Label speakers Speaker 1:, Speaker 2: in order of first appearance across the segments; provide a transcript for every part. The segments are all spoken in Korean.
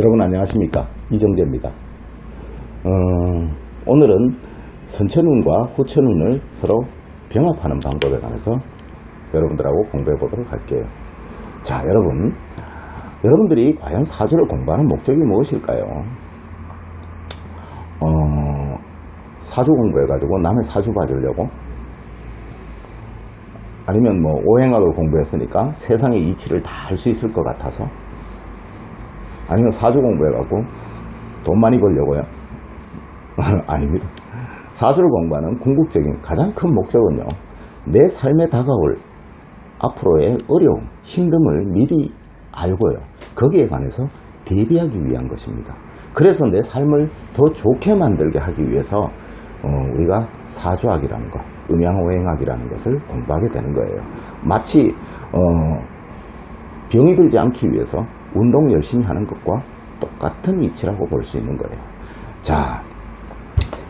Speaker 1: 여러분 안녕하십니까, 이정재입니다. 오늘은 선천운과 후천운을 서로 병합하는 방법에 관해서 여러분들하고 공부해 보도록 할게요. 자, 여러분들이 과연 사주를 공부하는 목적이 무엇일까요? 사주 공부해 가지고 남의 사주 봐주려고? 아니면 뭐 오행학을 공부했으니까 세상의 이치를 다 알 수 있을 것 같아서? 아니면 사주 공부해갖고 돈 많이 벌려고요? 아닙니다. 사주를 공부하는 궁극적인 가장 큰 목적은요, 내 삶에 다가올 앞으로의 어려움, 힘듦을 미리 알고요, 거기에 관해서 대비하기 위한 것입니다. 그래서 내 삶을 더 좋게 만들게 하기 위해서 우리가 사주학이라는 것, 음양오행학이라는 것을 공부하게 되는 거예요. 마치 병이 들지 않기 위해서 운동 열심히 하는 것과 똑같은 이치라고 볼 수 있는 거예요. 자,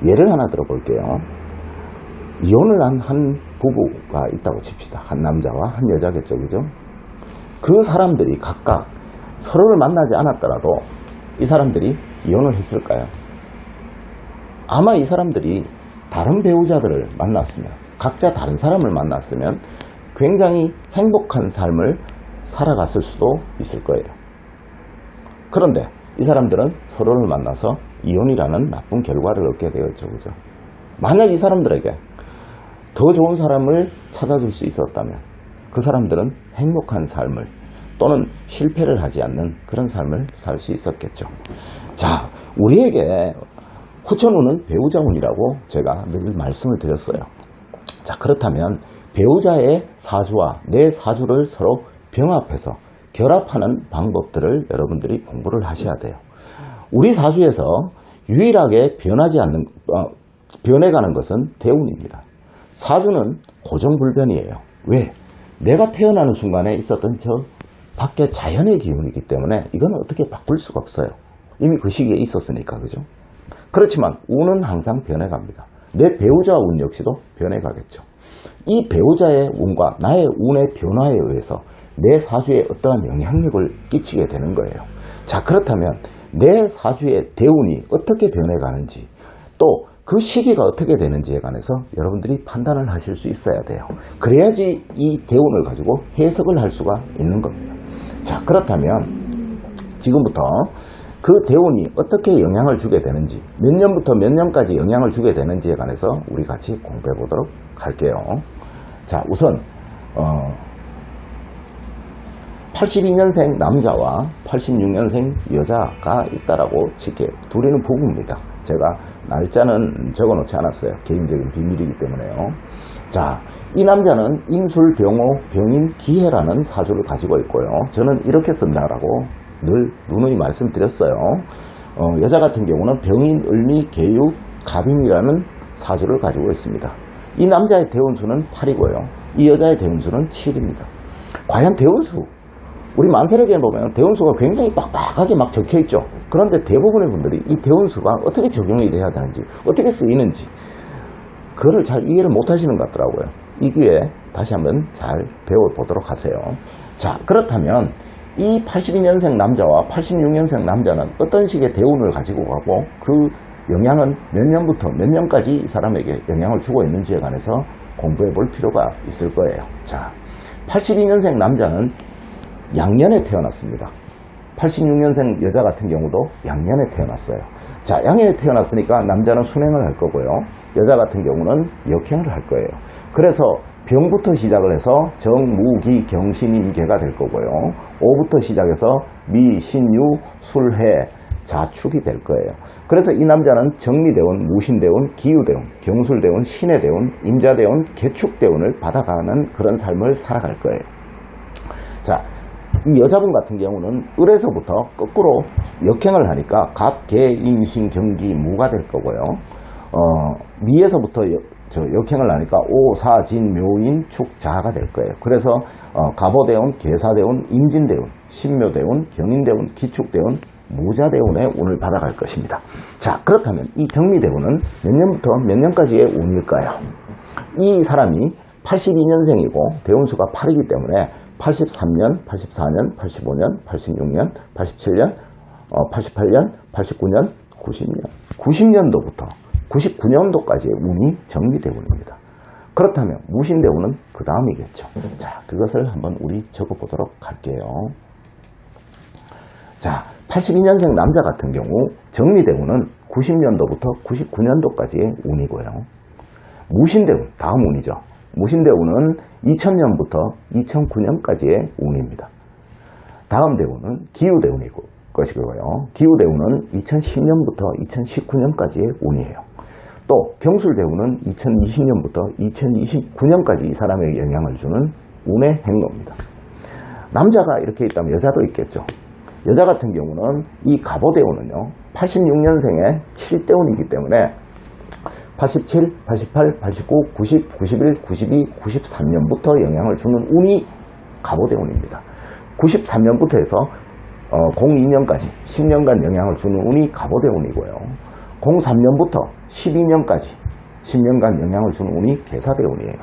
Speaker 1: 예를 하나 들어볼게요. 이혼을 한 부부가 있다고 칩시다. 한 남자와 한 여자겠죠, 그죠? 그 사람들이 각각 서로를 만나지 않았더라도 이 사람들이 이혼을 했을까요? 아마 이 사람들이 다른 배우자들을 만났으면, 각자 다른 사람을 만났으면 굉장히 행복한 삶을 살아갔을 수도 있을 거예요. 그런데 이 사람들은 서로를 만나서 이혼이라는 나쁜 결과를 얻게 되었죠, 그죠? 만약 이 사람들에게 더 좋은 사람을 찾아줄 수 있었다면 그 사람들은 행복한 삶을, 또는 실패를 하지 않는 그런 삶을 살 수 있었겠죠. 자, 우리에게 후천운은 배우자운이라고 제가 늘 말씀을 드렸어요. 자, 그렇다면 배우자의 사주와 내 사주를 서로 병합해서 결합하는 방법들을 여러분들이 공부를 하셔야 돼요. 우리 사주에서 유일하게 변해가는 것은 대운입니다. 사주는 고정불변이에요. 왜? 내가 태어나는 순간에 있었던 저 밖에 자연의 기운이기 때문에 이건 어떻게 바꿀 수가 없어요. 이미 그 시기에 있었으니까, 그죠? 그렇지만 운은 항상 변해갑니다. 내 배우자 운 역시도 변해가겠죠. 이 배우자의 운과 나의 운의 변화에 의해서 내 사주에 어떠한 영향력을 끼치게 되는 거예요. 자, 그렇다면 내 사주의 대운이 어떻게 변해가는지, 또 그 시기가 어떻게 되는지에 관해서 여러분들이 판단을 하실 수 있어야 돼요. 그래야지 이 대운을 가지고 해석을 할 수가 있는 겁니다. 자, 그렇다면 지금부터 그 대운이 어떻게 영향을 주게 되는지, 몇 년부터 몇 년까지 영향을 주게 되는지에 관해서 우리 같이 공부해 보도록 할게요. 자, 우선 82년생 남자와 86년생 여자가 있다라고 칠게요. 둘이는 부부입니다. 제가 날짜는 적어 놓지 않았어요. 개인적인 비밀이기 때문에요. 자, 이 남자는 임술, 병호, 병인, 기해라는 사주를 가지고 있고요. 저는 이렇게 쓴다라고 늘 누누이 말씀드렸어요. 여자 같은 경우는 병인, 을미, 계유, 갑인이라는 사주를 가지고 있습니다. 이 남자의 대운수는 8이고요. 이 여자의 대운수는 7입니다. 과연 대운수, 우리 만세력에 보면 대운수가 굉장히 빡빡하게 막 적혀있죠. 그런데 대부분의 분들이 이 대운수가 어떻게 적용이 돼야 되는지, 어떻게 쓰이는지 그거를 잘 이해를 못 하시는 것 같더라고요. 이 기회에 다시 한번 잘 배워보도록 하세요. 자, 그렇다면 이 82년생 남자와 86년생 남자는 어떤 식의 대운을 가지고 가고 그 영향은 몇 년부터 몇 년까지 이 사람에게 영향을 주고 있는지에 관해서 공부해 볼 필요가 있을 거예요. 자, 82년생 남자는 양년에 태어났습니다. 86년생 여자 같은 경우도 양년에 태어났어요. 자, 양년에 태어났으니까 남자는 순행을 할 거고요. 여자 같은 경우는 역행을 할 거예요. 그래서 병부터 시작을 해서 정, 무, 기, 경, 신, 임, 개가 될 거고요. 오부터 시작해서 미, 신, 유, 술, 해, 자축이 될 거예요. 그래서 이 남자는 정미대운, 무신대운, 기유대운, 경술대운, 신해대운, 임자대운, 개축대운을 받아가는 그런 삶을 살아갈 거예요. 자, 이 여자분 같은 경우는 을에서부터 거꾸로 역행을 하니까 갑, 개, 임, 신, 경기, 무가 될 거고요. 미에서부터 역행을 하니까 오, 사, 진, 묘인, 축, 자가 될 거예요. 그래서 갑오대운, 계사대운, 임진대운, 신묘대운, 경인대운, 기축대운, 무자대운의 운을 받아갈 것입니다. 자, 그렇다면 이 정미대운은 몇 년부터 몇 년까지의 운일까요? 이 사람이 82년생이고 대운수가 8이기 때문에 83년, 84년, 85년, 86년, 87년, 88년, 89년, 90년, 90년도부터 99년도까지의 운이 정미대운입니다. 그렇다면 무신대운은 그 다음이겠죠. 자, 그것을 한번 우리 적어보도록 할게요. 자, 82년생 남자 같은 경우 정미대운은 90년도부터 99년도까지의 운이고요. 무신대운, 다음 운이죠. 무신대운은 2000년부터 2009년까지의 운입니다. 다음 대운은 기우대운이고 것이고요. 기우대운은 2010년부터 2019년까지의 운이에요. 또 경술대운은 2020년부터 2029년까지 이 사람에게 영향을 주는 운의 행로입니다. 남자가 이렇게 있다면 여자도 있겠죠. 여자 같은 경우는 이 갑오대운은요 86년생의 7대운이기 때문에 87, 88, 89, 90, 91, 92, 93년부터 영향을 주는 운이 갑오대운입니다. 93년부터 해서 02년까지 10년간 영향을 주는 운이 갑오대운이고요. 03년부터 12년까지 10년간 영향을 주는 운이 계사대운이에요.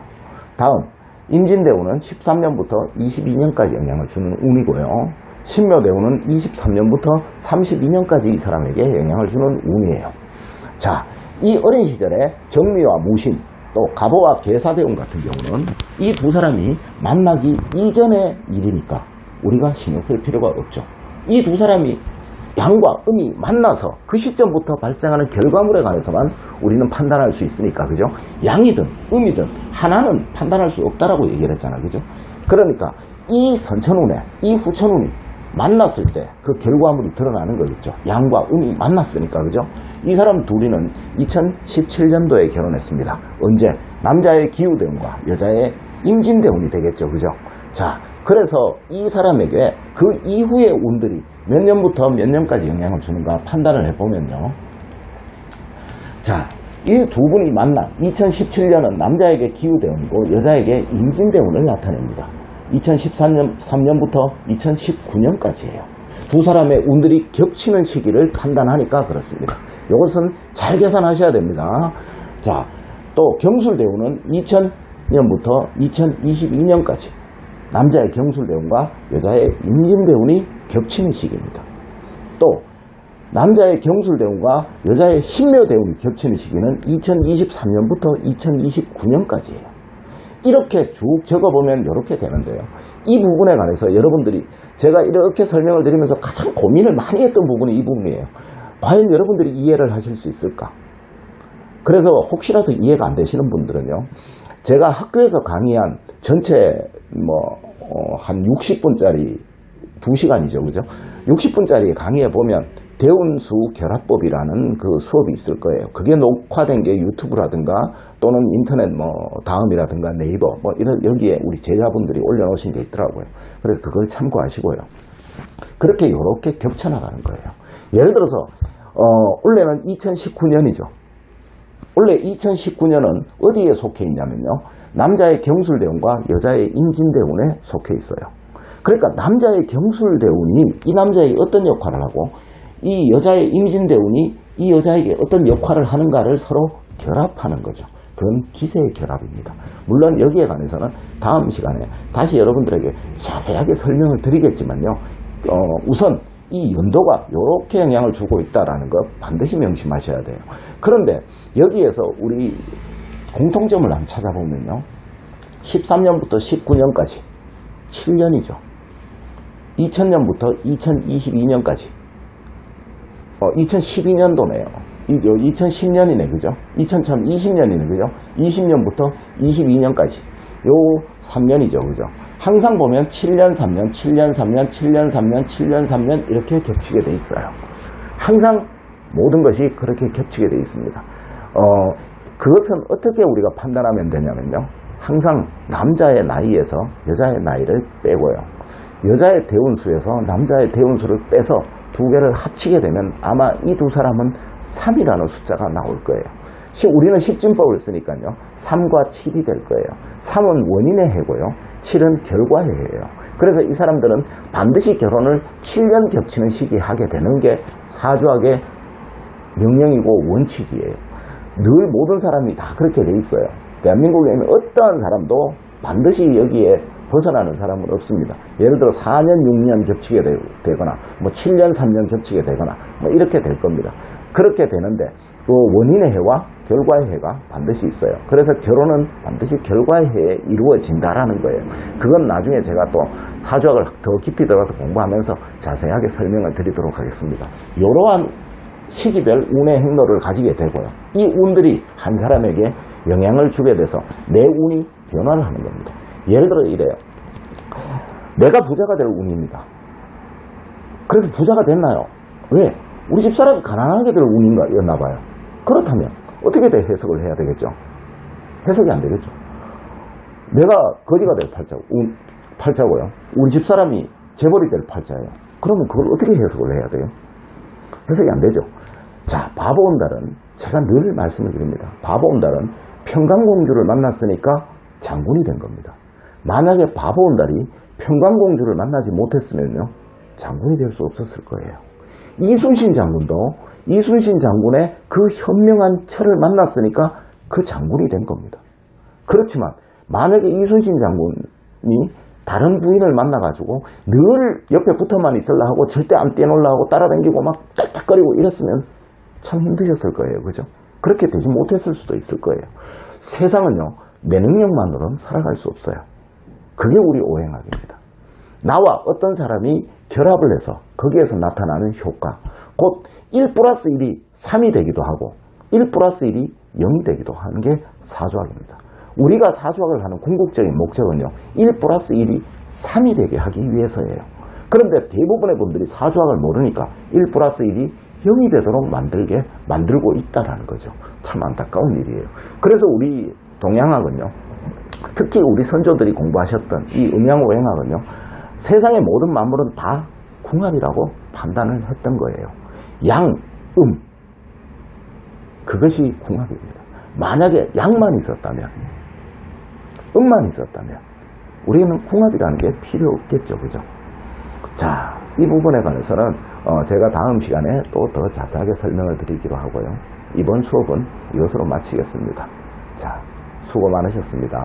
Speaker 1: 다음 임진대운은 13년부터 22년까지 영향을 주는 운이고요. 신묘대운은 23년부터 32년까지 이 사람에게 영향을 주는 운이에요. 자, 이 어린 시절에 정미와 무신 또 갑오와 계사대운 같은 경우는 이 두 사람이 만나기 이전의 일이니까 우리가 신경 쓸 필요가 없죠. 이 두 사람이 양과 음이 만나서 그 시점부터 발생하는 결과물에 관해서만 우리는 판단할 수 있으니까, 그죠? 양이든 음이든 하나는 판단할 수 없다라고 얘기를 했잖아, 그죠? 그러니까 이 선천운에 이 후천운이 만났을 때 그 결과물이 드러나는 거겠죠. 양과 음이 만났으니까, 그죠? 이 사람 둘이는 2017년도에 결혼했습니다. 언제? 남자의 기우대운과 여자의 임진대운이 되겠죠, 그죠? 자, 그래서 이 사람에게 그 이후의 운들이 몇 년부터 몇 년까지 영향을 주는가 판단을 해보면요. 자, 이 두 분이 만난 2017년은 남자에게 기우대운이고 여자에게 임진대운을 나타냅니다. 2013년부터 2019년까지예요. 두 사람의 운들이 겹치는 시기를 판단하니까 그렇습니다. 이것은 잘 계산하셔야 됩니다. 자, 또 경술대운은 2000년부터 2022년까지 남자의 경술대운과 여자의 임진대운이 겹치는 시기입니다. 또 남자의 경술대운과 여자의 신묘대운이 겹치는 시기는 2023년부터 2029년까지예요. 이렇게 쭉 적어보면 이렇게 되는데요. 이 부분에 관해서 여러분들이 제가 이렇게 설명을 드리면서 가장 고민을 많이 했던 부분이 이 부분이에요. 과연 여러분들이 이해를 하실 수 있을까? 그래서 혹시라도 이해가 안 되시는 분들은요. 제가 학교에서 강의한 전체 한 60분짜리 2시간이죠. 그죠? 60분짜리 강의에 보면 대운수 결합법이라는 그 수업이 있을 거예요. 그게 녹화된 게 유튜브라든가 또는 인터넷 다음이라든가 네이버 이런 여기에 우리 제자분들이 올려놓으신 게 있더라고요. 그래서 그걸 참고하시고요. 그렇게 요렇게 겹쳐나가는 거예요. 예를 들어서 올해는 2019년이죠. 원래 2019년은 어디에 속해 있냐면요. 남자의 경술대운과 여자의 임진대운에 속해 있어요. 그러니까 남자의 경술대운이 이 남자에게 어떤 역할을 하고 이 여자의 임진대운이 이 여자에게 어떤 역할을 하는가를 서로 결합하는 거죠. 그건 기세의 결합입니다. 물론 여기에 관해서는 다음 시간에 다시 여러분들에게 자세하게 설명을 드리겠지만요. 우선 이 연도가 이렇게 영향을 주고 있다는 거 반드시 명심하셔야 돼요. 그런데 여기에서 우리 공통점을 한번 찾아보면요. 13년부터 19년까지 7년이죠. 2000년부터 2022년까지 2012년도네요. 2010년이네, 그죠? 2020년이네, 그죠? 20년부터 22년까지 요 3년이죠, 그죠? 항상 보면 7년, 3년, 7년, 3년, 7년, 3년, 7년, 3년 이렇게 겹치게 돼 있어요. 항상 모든 것이 그렇게 겹치게 돼 있습니다. 그것은 어떻게 우리가 판단하면 되냐면요. 항상 남자의 나이에서 여자의 나이를 빼고요. 여자의 대운수에서 남자의 대운수를 빼서 두 개를 합치게 되면 아마 이 두 사람은 3이라는 숫자가 나올 거예요. 우리는 십진법을 쓰니까요. 3과 7이 될 거예요. 3은 원인의 해고요. 7은 결과의 해예요. 그래서 이 사람들은 반드시 결혼을 7년 겹치는 시기에 하게 되는 게 사주학의 명령이고 원칙이에요. 늘 모든 사람이 다 그렇게 돼 있어요. 대한민국에 있는 어떠한 사람도 반드시 여기에 벗어나는 사람은 없습니다. 예를 들어 4년, 6년 겹치게 되거나 뭐 7년, 3년 겹치게 되거나 뭐 이렇게 될 겁니다. 그렇게 되는데 그 원인의 해와 결과의 해가 반드시 있어요. 그래서 결혼은 반드시 결과의 해에 이루어진다라는 거예요. 그건 나중에 제가 또 사주학을 더 깊이 들어가서 공부하면서 자세하게 설명을 드리도록 하겠습니다. 이러한 시기별 운의 행로를 가지게 되고요. 이 운들이 한 사람에게 영향을 주게 돼서 내 운이 변화를 하는 겁니다. 예를 들어 이래요. 내가 부자가 될 운입니다. 그래서 부자가 됐나요? 왜? 우리 집사람이 가난하게 될 운이었나 봐요. 그렇다면 어떻게 해석을 해야 되겠죠? 해석이 안 되겠죠. 내가 거지가 될 팔자고요. 우리 집사람이 재벌이 될 팔자예요. 그러면 그걸 어떻게 해석을 해야 돼요? 해석이 안 되죠. 자, 바보 온달은 제가 늘 말씀을 드립니다. 바보 온달은 평강공주를 만났으니까 장군이 된 겁니다. 만약에 바보 온달이 평강공주를 만나지 못했으면요, 장군이 될 수 없었을 거예요. 이순신 장군도 이순신 장군의 그 현명한 철을 만났으니까 그 장군이 된 겁니다. 그렇지만 만약에 이순신 장군이 다른 부인을 만나가지고 늘 옆에 붙어만 있으려 하고 절대 안 떼놓으려 하고 따라다니고 막 딸딱거리고 이랬으면 참 힘드셨을 거예요. 그죠? 그렇게 되지 못했을 수도 있을 거예요. 세상은요, 내 능력만으로는 살아갈 수 없어요. 그게 우리 오행학입니다. 나와 어떤 사람이 결합을 해서 거기에서 나타나는 효과, 곧 1 플러스 1이 3이 되기도 하고 1 플러스 1이 0이 되기도 하는 게 사주학입니다. 우리가 사주학을 하는 궁극적인 목적은요, 1 플러스 1이 3이 되게 하기 위해서예요. 그런데 대부분의 분들이 사주학을 모르니까 1 플러스 1이 0이 되도록 만들고 있다는 거죠. 참 안타까운 일이에요. 그래서 우리 동양학은요, 특히 우리 선조들이 공부하셨던 이 음양오행학은요, 세상의 모든 만물은 다 궁합이라고 판단을 했던 거예요. 양, 그것이 궁합입니다. 만약에 양만 있었다면, 음만 있었다면 우리는 궁합이라는 게 필요 없겠죠. 그죠? 자, 이 부분에 관해서는 제가 다음 시간에 또 더 자세하게 설명을 드리기로 하고요. 이번 수업은 이것으로 마치겠습니다. 자, 수고 많으셨습니다.